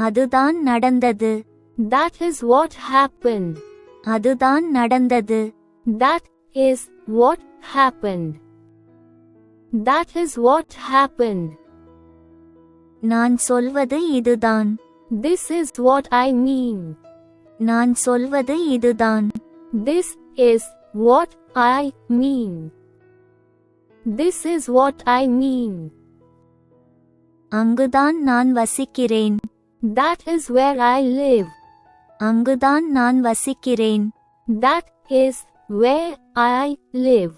அதுதான் நடந்தது. That is what happened. அதுதான் நடந்தது. That is what happened. That is what happened. நான் சொல்வது இதுதான். This is what I mean. நான் சொல்வது இதுதான். This is what I mean. This is what I mean. அங்குதான் நான் வசிக்கிறேன். That is where I live. அங்குதான் நான் வசிக்கிறேன். That is where I live.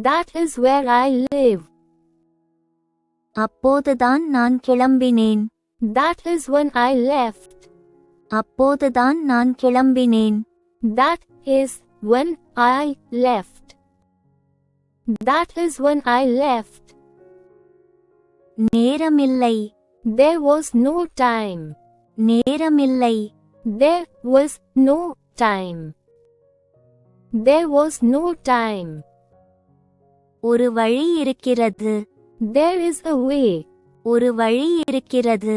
That is where I live. அப்போதுதான் நான் கிளம்பினேன். That is when I left. அப்போதுதான் நான் கிளம்பினேன். That is when I left. That is when I left. நேரமில்லை. There was no time. நேரமில்லை. There was no time. There was no time. ஒரு வழி இருக்கிறது. There is a way. ஒரு வழி இருக்கிறது.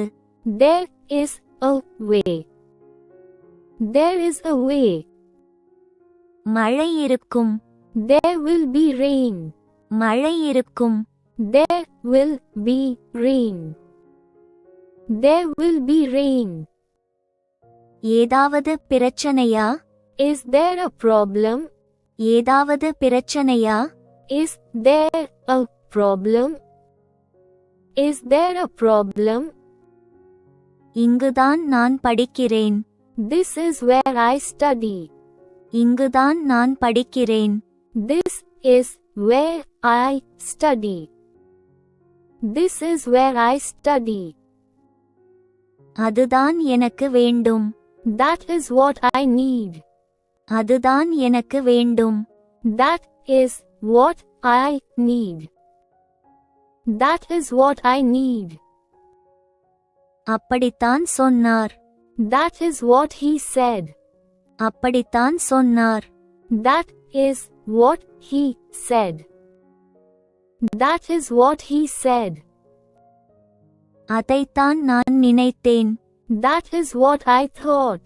There is a way. There is a way. மழை இருக்கும். There will be rain. மழை இருக்கும். There will be rain. There will be rain. ஏதாவது பிரச்சனையா? Is there a problem? ஏதாவது பிரச்சனையா? Is there a problem? Is there a problem? இங்குதான் நான் படிக்கிறேன். This is where I study. இங்குதான் நான் படிக்கிறேன். This is where I study. This is where I study. அதுதான் எனக்கு வேண்டும். That is what I need. அதுதான் எனக்கு வேண்டும். That is what I need. That is what I need. அப்படித்தான் சொன்னார். That is what he said. அப்படித்தான் சொன்னார். That is what he said. That is what he said. அதைத்தான் நான் நினைத்தேன். That is what I thought.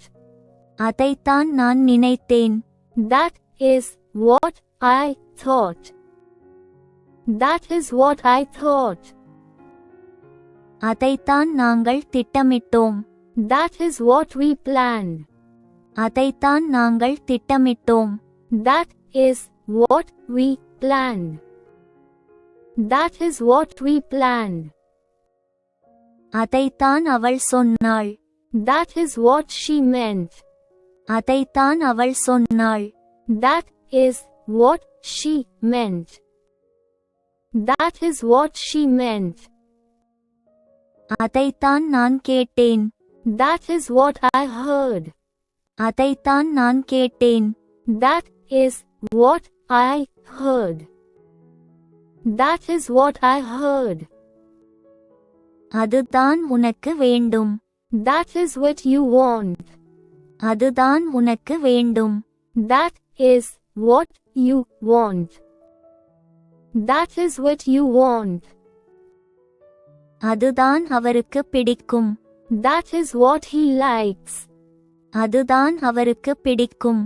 அதைத்தான் நான் நினைத்தேன். That is what I thought. That is what I thought. அதைத்தான் நாங்கள் திட்டமிட்டோம். That is what we planned. அதைத்தான் நாங்கள் திட்டமிட்டோம். That is what we planned. That is what we planned. அதைத்தான் அவள் சொன்னாள். That is what she meant. அதைத்தான் அவள் சொன்னாள். That is what she meant. That is what she meant. அதைத்தான் நான் கேட்டேன். That is what I heard. அதைத்தான் நான் கேட்டேன். That is what I heard. That is what I heard. அதுதான் உனக்கு வேண்டும். That is what you want. அதுதான் உனக்கு வேண்டும். That is what you want. That is what you want. அதுதான் அவருக்கு பிடிக்கும். That is what he likes. அதுதான் அவருக்கு பிடிக்கும்.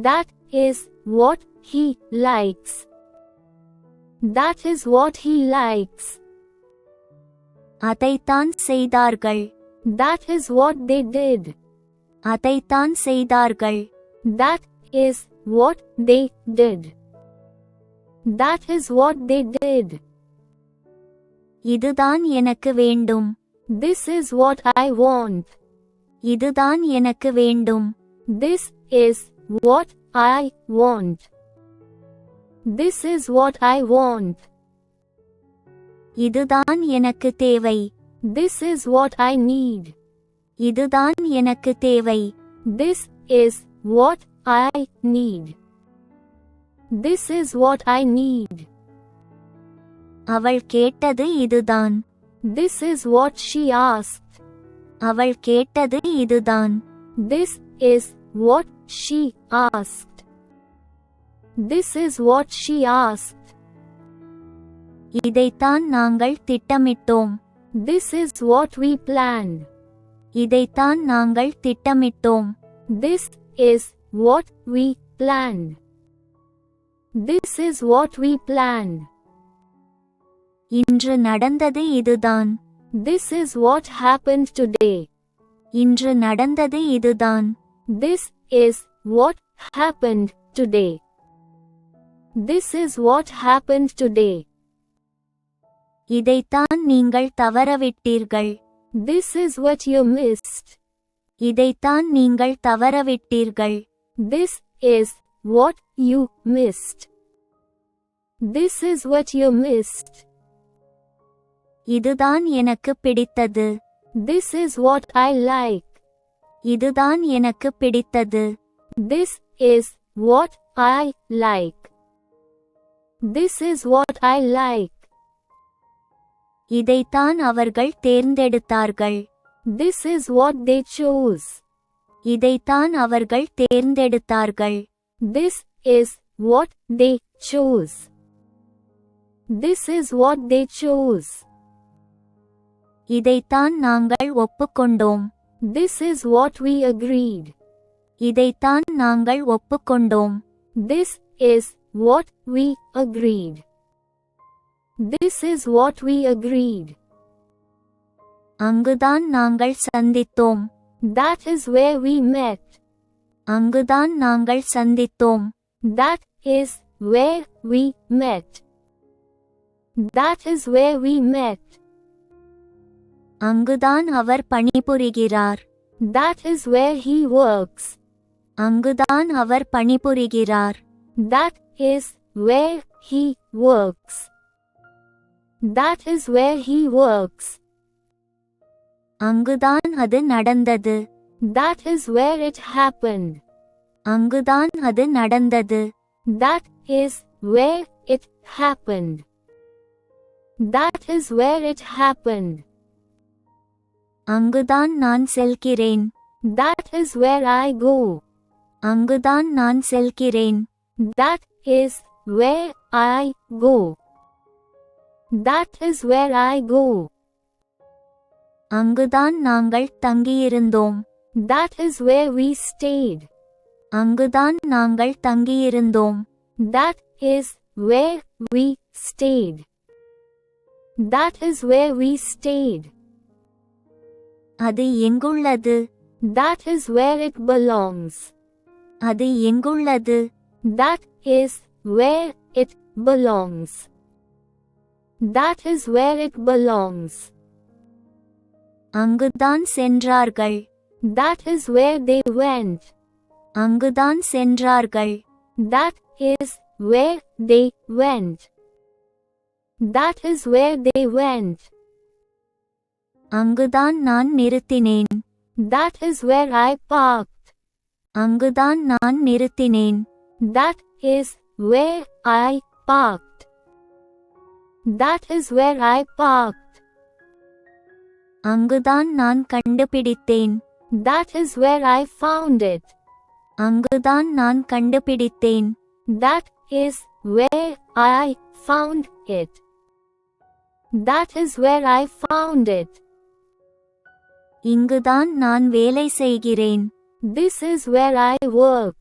That is what he likes. That is what he likes. அதைத்தான் செய்தார்கள். That is what they did. அதைத்தான் செய்தார்கள். That is what they did. That is what they did. இதுதான் எனக்கு வேண்டும். This is what I want. இதுதான் எனக்கு வேண்டும். This is what I want. This is what I want. இதுதான் எனக்கு தேவை. This is what I need. இதுதான் எனக்கு தேவை. This is what I need. This is what I need. அவள் கேட்டது இதுதான். This is what she asked. அவள் கேட்டது இதுதான். This is what she asked. This is what she asked. இதைத்தான் நாங்கள் திட்டமிட்டோம். This is what we planned. இதைத்தான் நாங்கள் திட்டமிட்டோம். This is what we planned. This is what we planned. இன்று நடந்தது இதுதான். This is what happened today. இன்று நடந்தது இதுதான். This is what happened today. This is what happened today. இதைத்தான் நீங்கள் தவறவிட்டீர்கள். This is what you missed. இதைத்தான் நீங்கள் தவறவிட்டீர்கள். This is what you missed. This is what you missed. இதுதான் எனக்கு பிடித்தது. This is what I like. இதுதான் எனக்கு பிடித்தது. This is what I like. This is what I like. இதைத்தான் அவர்கள் தேர்ந்தெடுத்தார்கள். This is what they chose. இதைத்தான் அவர்கள் தேர்ந்தெடுத்தார்கள். This is what they chose. This is what they chose. இதைத்தான் நாங்கள் ஒப்புக்கொண்டோம். This is what we agreed. இதைத்தான் நாங்கள் ஒப்புக்கொண்டோம். This is what we agreed. This is what we agreed. அங்குதான் நாங்கள் சந்தித்தோம். That is where we met. அங்குதான் நாங்கள் சந்தித்தோம். That is where we met. That is where we met. அங்குதான் அவர் பணிபுரிகிறார். That is where he works. அங்குதான் அவர் பணிபுரிகிறார். That is where he works. That is where he works. அங்குதான் அது நடந்தது. That is where it happened. அங்குதான் அது நடந்தது. That is where it happened. That is where it happened. அங்குதான் நான் செல்கிறேன். That is where I go. அங்குதான் நான் செல்கிறேன். That is where I go. That is where I go. அங்குதான் நாங்கள் தங்கியிருந்தோம். That is where we stayed. அங்குதான் நாங்கள் தங்கியிருந்தோம். That is where we stayed. That is where we stayed. அது எங்குள்ளது? That is where it belongs. அது எங்குள்ளது? That is where it belongs. That is where it belongs. அங்குதான் சென்றார்கள். That is where they went. அங்குதான் சென்றார்கள். That is where they went. That is where they went. அங்குதான் நான் நிறுத்தினேன். That is where I parked. அங்குதான் நான் நிறுத்தினேன். That is where I parked. That is where I parked. அங்குதான் நான் கண்டுபிடித்தேன். That is where I found it. அங்குதான் நான் கண்டுபிடித்தேன். That is where I found it. That is where I found it. இங்குதான் நான் வேலை செய்கிறேன். This is where I work.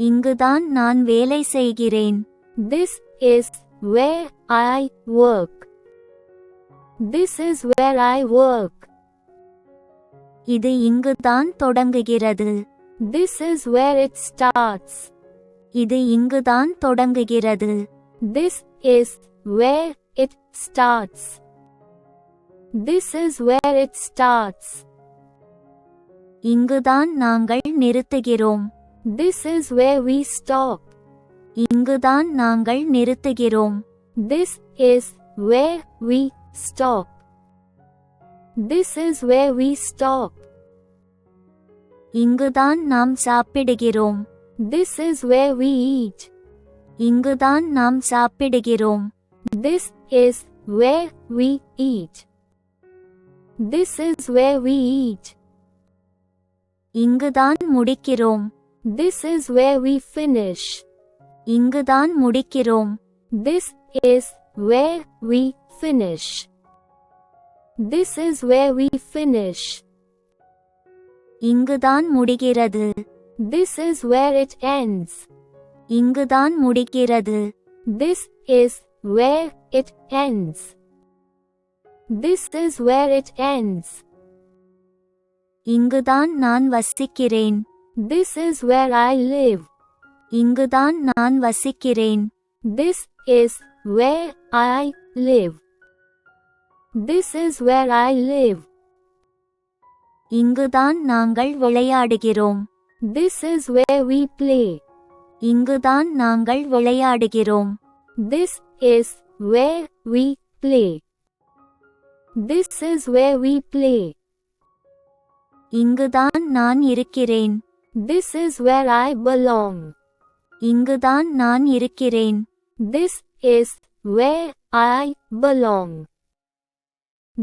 இங்குதான் நான் வேலை செய்கிறேன். This is where I work. This is where I work. இது இங்குதான் தொடங்குகிறது. This is where it starts. இது இங்குதான் தொடங்குகிறது. This is where it starts. This is where it starts. இங்குதான் நாங்கள் நிறுத்துகிறோம். This is where we stop. இங்குதான் நாங்கள் நிறுத்துகிறோம். This is where we stop. This is where we stop. இங்குதான் நாம் சாப்பிடுகிறோம். This is where we eat. இங்குதான் நாம் சாப்பிடுகிறோம். This is where we eat. This is where we eat. இங்குதான் முடிக்கிறோம். This is where we finish. இங்குதான் முடிக்கிறோம். This is where we finish. This is where we finish. இங்குதான் முடிகிறது. This is where it ends. இங்குதான் முடிகிறது. This is where it ends. This is where it ends. இங்குதான் நான் வசிக்கிறேன். This is where I live. இங்குதான் நான் வசிக்கிறேன். This is where I live. This is where I live. இங்குதான் நாங்கள் விளையாடுகிறோம். This is where we play. இங்குதான் நாங்கள் விளையாடுகிறோம். This is where we play. This is where we play. இங்குதான் நான் இருக்கிறேன். This is where I belong. இங்குதான் நான் இருக்கிறேன். This is where I belong.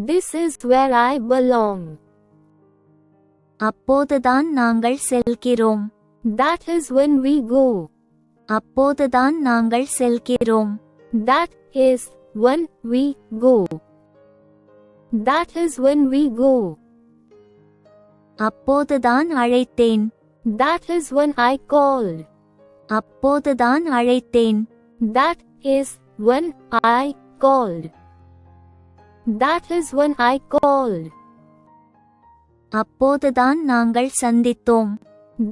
This is where I belong. அப்போதுதான் நாங்கள் செல்கிறோம். That is when we go. அப்போதுதான் நாங்கள் செல்கிறோம். That is when we go. That is when we go. அப்போதுதான் அழைத்தேன். That is when I called. அப்போதுதான் அழைத்தேன். That is when I called. That is when I called. அப்போதுதான் நாங்கள் சந்தித்தோம்.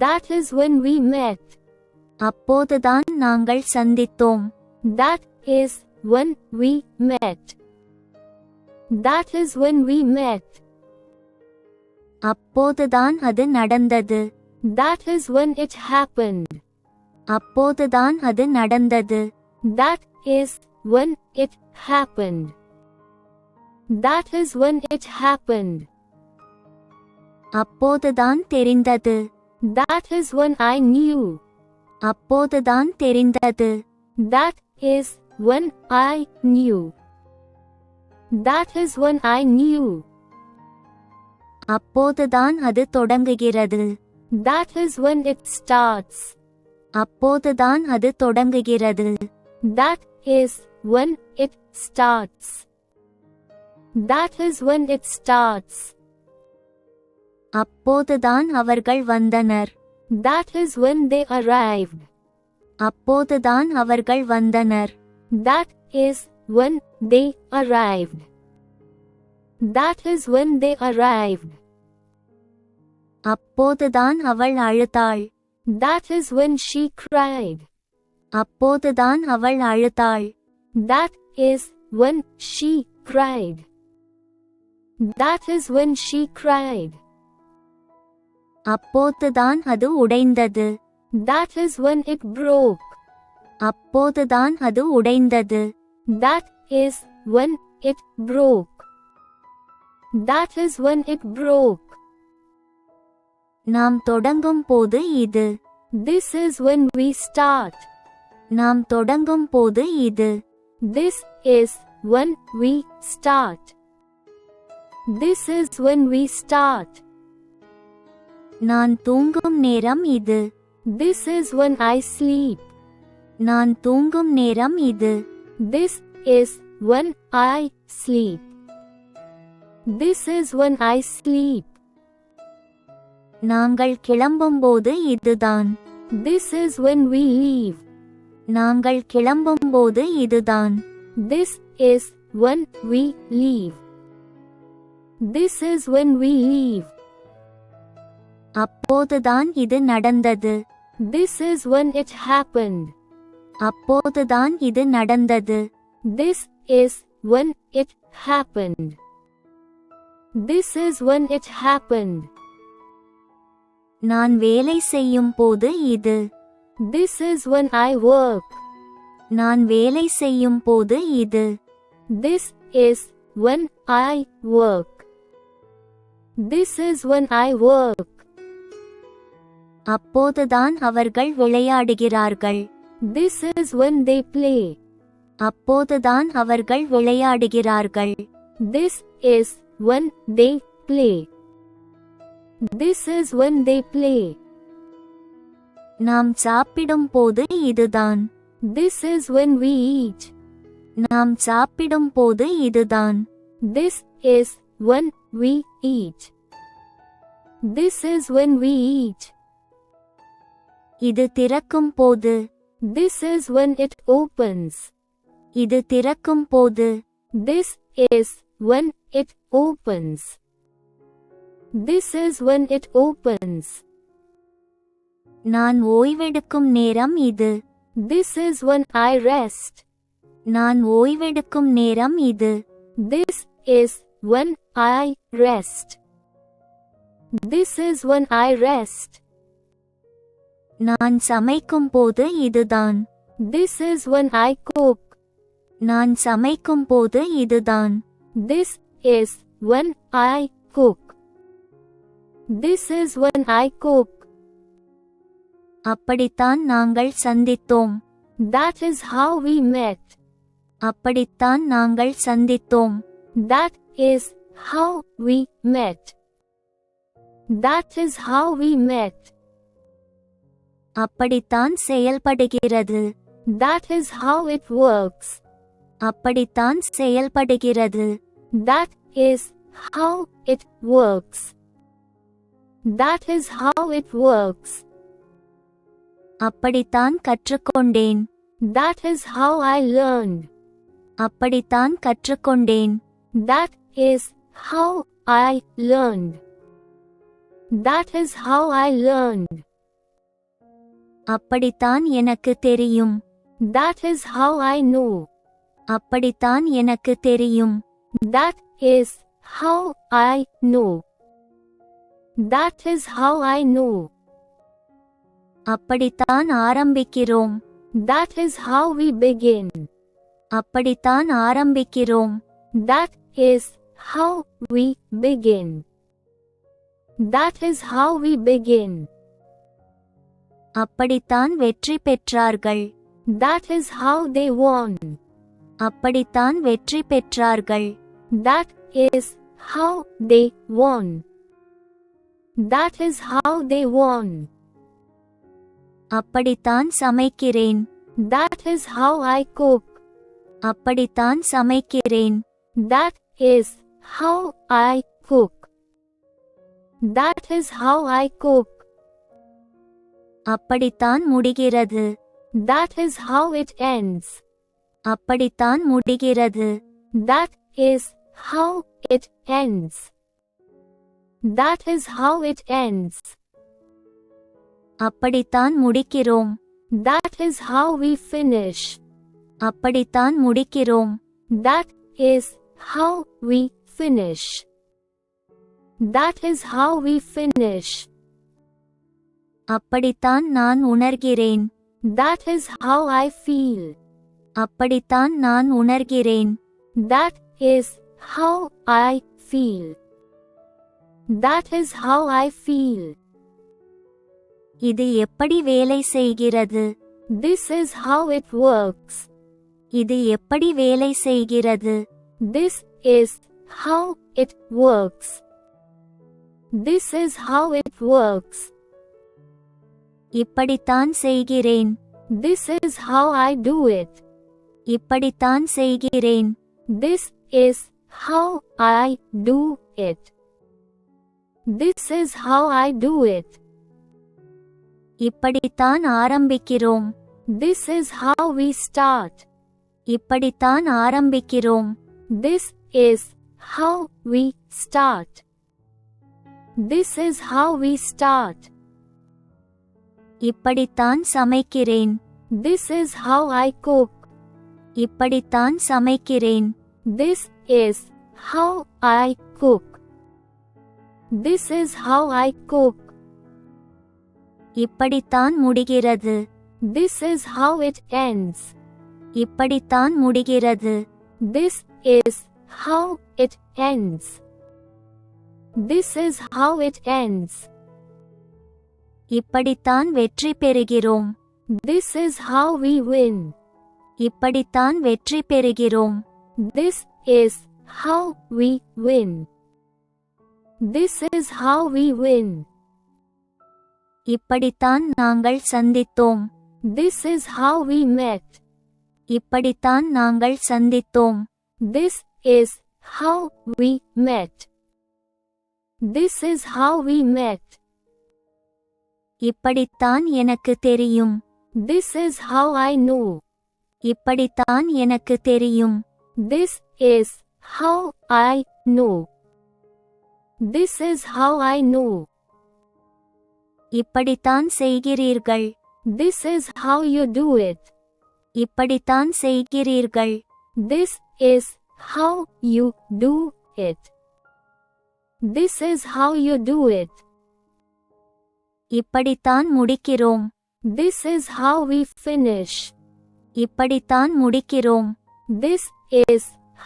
That is when we met. அப்போதுதான் நாங்கள் சந்தித்தோம். That is when we met. That is when we met. அப்போதுதான் அது நடந்தது. That is when it happened. அப்போதுதான் அது நடந்தது. That is when it happened. That is when it happened. அப்போதுதான் தெரிந்தது. That is when I knew. அப்போதுதான் தெரிந்தது. That is when I knew. That is when I knew. அப்போதுதான் அது தொடங்குகிறது. That is when it starts. அப்போதுதான் அது தொடங்குகிறது. That is when it starts. That is when it starts. அப்போதுதான் அவர்கள் வந்தனர். That is when they arrived. அப்போதுதான் அவர்கள் வந்தனர். That is when they arrived. That is when they arrived. அப்போதுதான் அவள் அழுதாள். That is when she cried. அப்போதுதான் அவள் அழுதாள். That is when she cried. That is when she cried. அப்போதுதான் அது உடைந்தது. That is when it broke. அப்போதுதான் அது உடைந்தது. That is when it broke. That is when it broke. நாம் தொடங்கும் போது இது. This is when we start. நாம் தொடங்கும் போது இது. This is when we start. This is when we start. நான் தூங்கும் நேரம் இது. This is when I sleep. நான் தூங்கும் நேரம் இது. This is when I sleep. This is when I sleep. நாங்கள் கிளம்பும்போது இதுதான். This is when we leave. நாங்கள் கிளம்பும்போது இதுதான். This is when we leave. This is when we leave. அப்போதுதான் இது நடந்தது. This is when it happened. அப்போதுதான் இது நடந்தது. This is when it happened. This is when it happened. நான் வேலை செய்யும் போது இது. This is when I work. நான் வேலை செய்யும் போது இது. This is when I work. This is when I work. அப்போதுதான் அவர்கள் விளையாடுகிறார்கள். This is when they play. அப்போதுதான் அவர்கள் விளையாடுகிறார்கள். This is when they play. This is when they play. நாம் சாப்பிடும் போது இதுதான். This is when we eat. நாம் சாப்பிடும் போது இதுதான். This is when we eat. This is when we eat. இது திறக்கும் போது. This is when it opens. இது திறக்கும் போது. This is when it opens. This is when it opens. நான் ஓய்வெடுக்கும் நேரம் இது. This is when I rest. நான் ஓய்வெடுக்கும் நேரம் இது. This is when I rest. This is when I rest. நான் சமைக்கும் போது இதுதான். This is when I cook. நான் சமைக்கும் போது இதுதான். This is when I cook. This is when I cook. அப்படித்தான் நாங்கள் சந்தித்தோம். That is how we met. அப்படித்தான் நாங்கள் சந்தித்தோம். That is how we met. That is how we met. அப்படித்தான் செயல்படுகிறது. That is how it works. அப்படித்தான் செயல்படுகிறது. That is how it works. That is how it works. அப்படித்தான் கற்றுக்கொண்டேன். That is how I learned. அப்படித்தான் கற்றுக்கொண்டேன். That is how I learned. That is how I learned. அப்படித்தான் எனக்கு தெரியும். That is how I know. அப்படித்தான் எனக்கு தெரியும். That is how I know. That is how I know. அப்படித்தான் ஆரம்பிக்கிறோம். That is how we begin. அப்படித்தான் ஆரம்பிக்கிறோம். That is how we begin. That is how we begin. அப்படித்தான் வெற்றி பெற்றார்கள். That is how they won. அப்படித்தான் வெற்றி பெற்றார்கள். That is how they won. That is how they won. அப்படித்தான் சமைக்கிறேன். That is how I cook. அப்படித்தான் சமைக்கிறேன். That is how I cook. That is how I cook. அப்படித்தான் முடிகிறது. That is how it ends. அப்படித்தான் முடிகிறது. That is how it ends. That is how it ends. அப்படித்தான் முடிக்கிறோம். That is how we finish. அப்படித்தான் முடிக்கிறோம். That is how we finish. That is how we finish. அப்படித்தான் நான் உணர்கிறேன். That is how I feel. அப்படித்தான் நான் உணர்கிறேன். That is how I feel. That is how I feel. இது எப்படி வேலை செய்கிறது? This is how it works. இது எப்படி வேலை செய்கிறது? This is how it works. This is how it works. இப்படித்தான் செய்கிறேன். This is how I do it. இப்படித்தான் செய்கிறேன். This is how I do it. This is how I do it. இப்படித்தான் ஆரம்பிக்கிறோம். This is how we start. இப்படித்தான் ஆரம்பிக்கிறோம். This is how we start. This is how we start. இப்படித்தான் சமைக்கிறேன். This is how I cook. இப்படித்தான் சமைக்கிறேன். This is how I cook. This is how I cook. இப்படித்தான் முடிகிறது. This is how it ends. இப்படித்தான் முடிகிறது. This is how it ends. This is how it ends. இப்படித்தான் வெற்றி பெறுகிறோம். This is how we win. இப்படித்தான் வெற்றி பெறுகிறோம். This is how we win. This is how we win. இப்படித்தான் நாங்கள் சந்தித்தோம். This is how we met. இப்படித்தான் நாங்கள் சந்தித்தோம். This is how we met. This is how we met. இப்படித்தான் எனக்கு தெரியும். This is how I know. இப்படித்தான் எனக்கு தெரியும். This is how I know. This is how I know. இப்படித்தான் செய்கிறீர்கள். This is how you do it. இப்படித்தான் செய்கிறீர்கள். This is how you do it. This is how you do it. இப்படித்தான் முடிக்கிறோம். This is how we finish. இப்படித்தான் முடிக்கிறோம். This is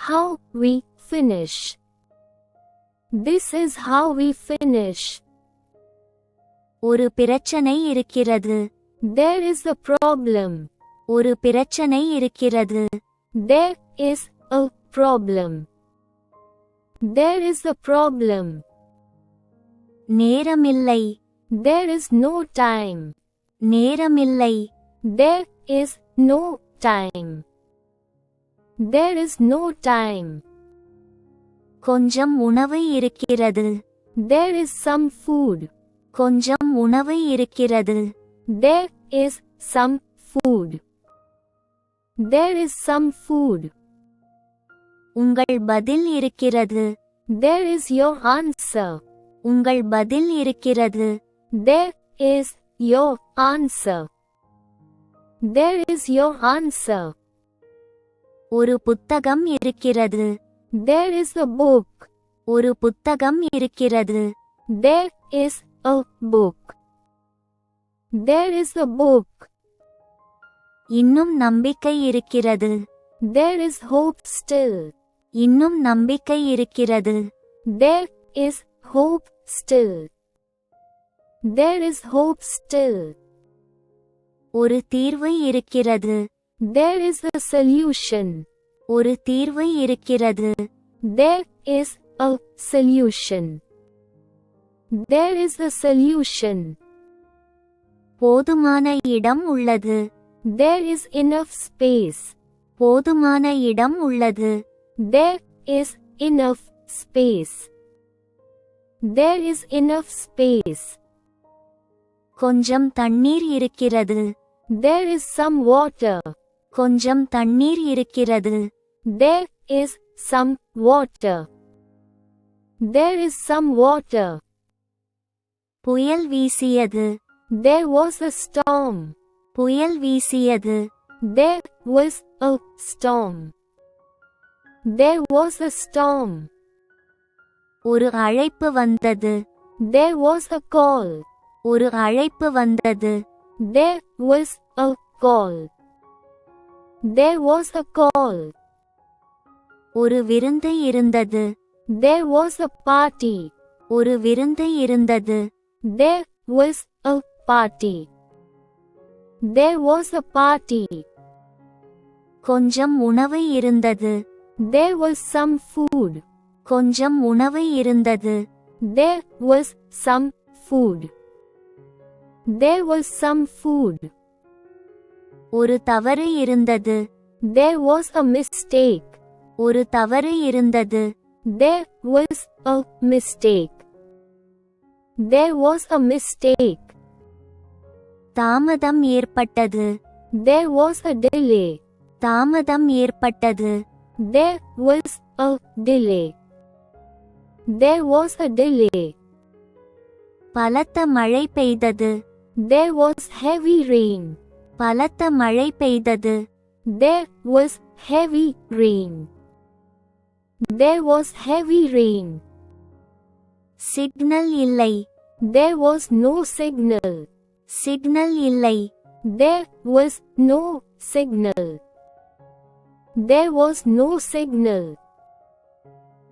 how we finish. This is how we finish. ஒரு பிரச்சனை இருக்கிறது. There is a problem. ஒரு பிரச்சனை இருக்கிறது. There is a problem. There is a problem. நேரமில்லை. There is no time. நேரமில்லை. There is no time. There is no time. கொஞ்சம் உணவு இருக்கிறது. There is some food. கொஞ்சம் உணவு இருக்கிறது. There is some food. There is some food. உங்கள் பதில் இருக்கிறது. There is your answer. உங்கள் பதில் இருக்கிறது. There is your answer. There is your answer. ஒரு புத்தகம் இருக்கிறது. There is a book. ஒரு புத்தகம் இருக்கிறது. There is a book. There is a book. இன்னும் நம்பிக்கை இருக்கிறது. There is hope still. இன்னும் நம்பிக்கை இருக்கிறது. There is hope still. There is hope still. ஒரு தீர்வு இருக்கிறது. There is a solution. ஒரு தீர்வு இருக்கிறது. There is a solution. There is a solution. போதுமான இடம் உள்ளது. There is enough space. போதுமான இடம் உள்ளது. There is enough space. There is enough space. கொஞ்சம் தண்ணீர் இருக்கிறது. There is some water. கொஞ்சம் தண்ணீர் இருக்கிறது. There is some water. There is some water. புயல் வீசியது. There was a storm. புயல் வீசியது. There was a storm. There was a storm. ஒரு அழைப்பு வந்தது. There was a call. ஒரு அழைப்பு வந்தது. There was a call. There was a call. ஒரு விருந்து இருந்தது. There was a party. ஒரு விருந்து இருந்தது. There was a party. There was a party. கொஞ்சம் உணவு இருந்தது. There was some food. கொஞ்சம் உணவு இருந்தது. There was some food. There was some food. ஒரு தவறு இருந்தது. There was a mistake. ஒரு தவறு இருந்தது. There was a mistake. There was a mistake. தாமதம் ஏற்பட்டது. There was a delay. தாமதம் ஏற்பட்டது. There was a delay. There was a delay. பலத்த மழை பெய்தது. There was heavy rain. பலத்த மழை பெய்தது. There was heavy rain. There was heavy rain. Signal இல்லை. There was no signal. Signal இல்லை. There was no signal. There was no signal.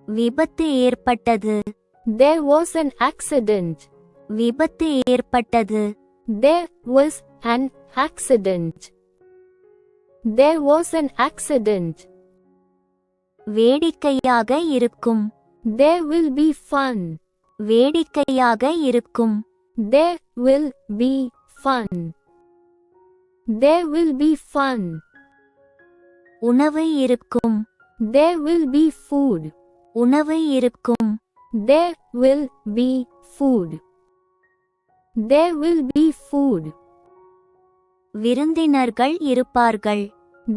விபத்து ஏற்பட்டது. There was an accident. விபத்து ஏற்பட்டது. There was an accident. There was an accident. வேடிக்கையாக இருக்கும். There will be fun. வேடிக்கையாக இருக்கும். There will be fun. There will be fun. உணவு இருக்கும். There will be food. உணவு இருக்கும். There will be food. There will be food. விருந்தினர்கள் இருப்பார்கள்.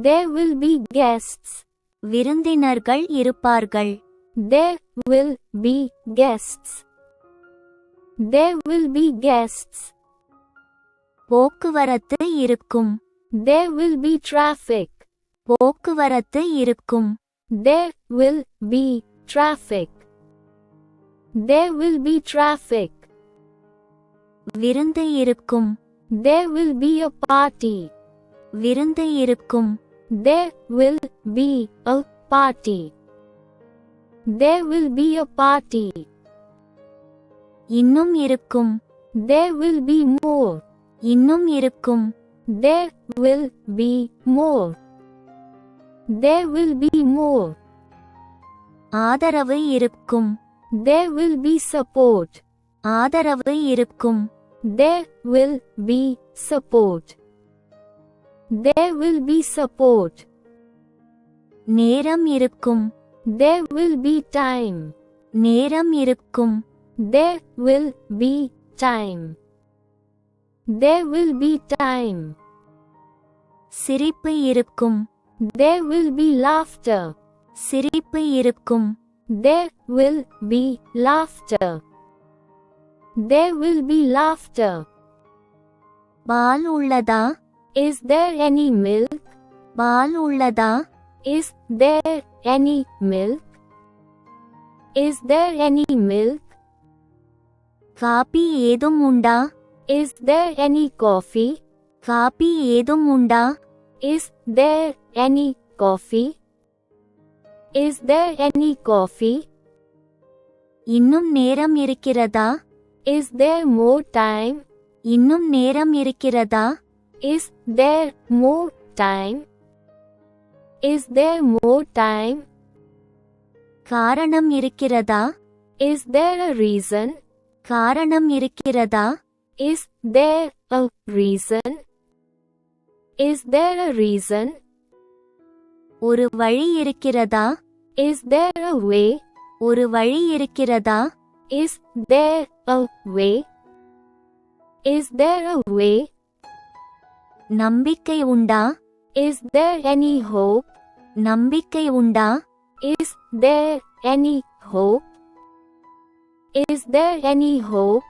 There will be guests. விருந்தினர்கள் இருப்பார்கள். There will be guests. There will be guests. போக்குவரத்து இருக்கும். There will be traffic. போக்குவரத்து இருக்கும். There will be traffic. There will be traffic. விருந்து இருக்கும். There will be a party. விருந்து இருக்கும். There will be a party. There will be a party. இன்னும் இருக்கும். There will be more. இன்னும் இருக்கும். There will be more. There will be more. ஆதரவு இருக்கும். There will be support. ஆதரவு இருக்கும். There will be support. There will be support. நேரம் இருக்கும். There will be time. நேரம் இருக்கும். There will be time. There will be time. சிரிப்பு இருக்கும். There will be laughter. சிரிப்பு இருக்கும். There will be laughter. There will be laughter. பால் உள்ளதா? Is there any milk? பால் உள்ளதா? Is there any milk? Is there any milk? Coffee ஏதும் உண்டா? Is there any coffee? Coffee ஏதும் உண்டா? Is there any coffee? Is there any coffee? இன்னும் நேரம் இருக்கிறதா? Is there more time? இன்னும் நேரம் இருக்கிறதா? Is there more time? Is there more time? காரணம் இருக்கிறதா? Is there a reason? காரணம் இருக்கிறதா? Is there a reason? Is there a reason? ஒரு வழி இருக்கிறதா? Is there a way? ஒரு வழி இருக்கிறதா? Is there a way? Is there a way? நம்பிக்கை உண்டா? Is there any hope? நம்பிக்கை உண்டா? Is there any hope? Is there any hope?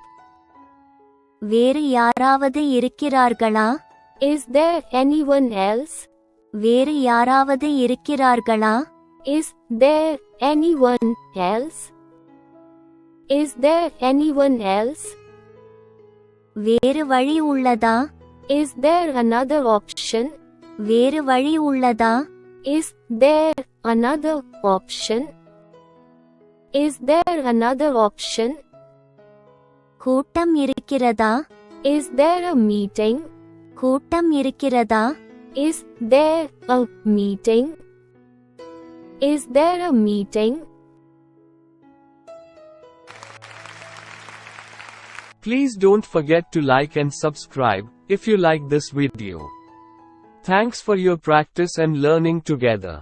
வேறு யாராவது இருக்கிறார்களா? Is there anyone else? வேறு யாராவது இருக்கிறார்களா? Is there anyone else? Is there anyone else? வேறு வழி உள்ளதா? Is there another option? வேறு வழி உள்ளதா? Is there another option? Is there another option? கூட்டம் இருக்கிறதா? Is there a meeting? கூட்டம் இருக்கிறதா? Is there a meeting? Is there a meeting? Please don't forget to like and subscribe if you like this video. Thanks for your practice and learning together.